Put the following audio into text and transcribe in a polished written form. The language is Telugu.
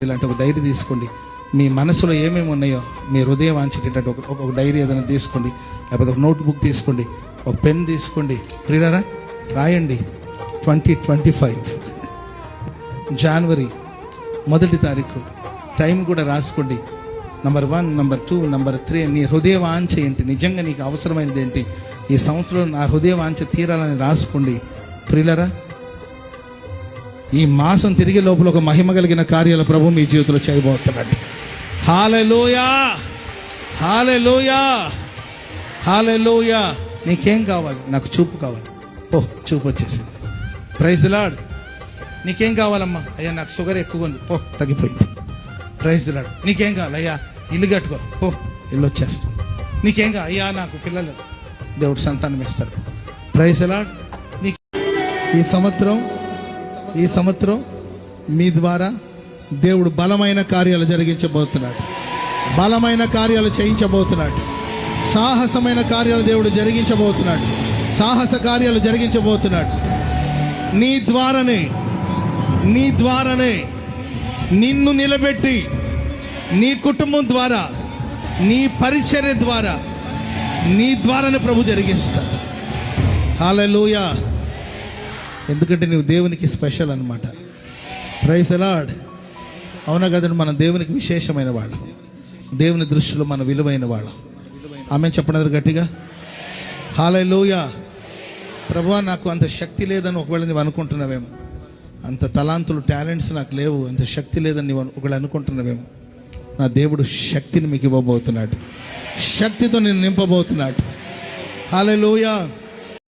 ఇలాంటి ఒక డైరీ తీసుకోండి. మీ మనసులో ఏమేమి ఉన్నాయో మీ హృదయ వాంఛకేటట్టు ఒక డైరీ ఏదైనా తీసుకోండి, లేకపోతే ఒక నోట్బుక్ తీసుకోండి, ఒక పెన్ తీసుకోండి. ప్రియులారా, రాయండి 2025 జనవరి 1 తారీఖు టైం కూడా రాసుకోండి. నంబర్ 1, నంబర్ 2, నంబర్ 3 నీ హృదయ వాంఛ ఏంటి, నిజంగా నీకు అవసరమైనది ఏంటి, ఈ సంవత్సరం నా హృదయ వాంఛ తీరాలని రాసుకోండి. ప్రియులారా, ఈ మాసం తిరిగే లోపల ఒక మహిమ కలిగిన కార్యాల ప్రభు మీ జీవితంలో చేయబోతున్నాడు. హల్లెలూయా, హల్లెలూయా, హల్లెలూయా. నీకేం కావాలి? నాకు చూపు కావాలి. ఓ, చూపు వచ్చేసింది. Praise the Lord. నీకేం కావాలమ్మా? అయ్యా నాకు షుగర్ ఎక్కువ ఉంది. ఓ, తగ్గిపోయింది. Praise the Lord. నీకేం కావాలి? అయ్యా ఇల్లు కట్టుకో. ఓ, ఇల్లు వచ్చేస్తుంది. నీకేం కావాలి? అయ్యా నాకు పిల్లలు. దేవుడు సంతానం ఇస్తాడు. Praise the Lord. నీకు ఈ సంవత్సరం మీ ద్వారా దేవుడు బలమైన కార్యాలు జరిగించబోతున్నాడు, బలమైన కార్యాలు చేయించబోతున్నాడు, సాహసమైన కార్యాలు దేవుడు జరిగించబోతున్నాడు, సాహస కార్యాలు జరిగించబోతున్నాడు. నీ ద్వారానే నిన్ను నిలబెట్టి, నీ కుటుంబం ద్వారా, నీ పరిచర్య ద్వారా, నీ ద్వారానే ప్రభు జరిగిస్తాడు. హల్లెలూయా. ఎందుకంటే నువ్వు దేవునికి స్పెషల్ అన్నమాట. Praise the Lord. అవునా కదండి? మన దేవునికి విశేషమైన వాళ్ళు, దేవుని దృష్టిలో మన విలువైన వాళ్ళు. ఆమె చెప్పనది గట్టిగా. హల్లెలూయా. ప్రభువా, నాకు అంత శక్తి లేదని ఒకవేళ నువ్వు అనుకుంటున్నావేమో, అంత తలాంతులు టాలెంట్స్ నాకు లేవు, అంత శక్తి లేదని నువ్వు ఒకవేళ అనుకుంటున్నావేమో, నా దేవుడు శక్తిని మీకు ఇవ్వబోతున్నాడు, శక్తితో నేను నింపబోతున్నాడు. హల్లెలూయా.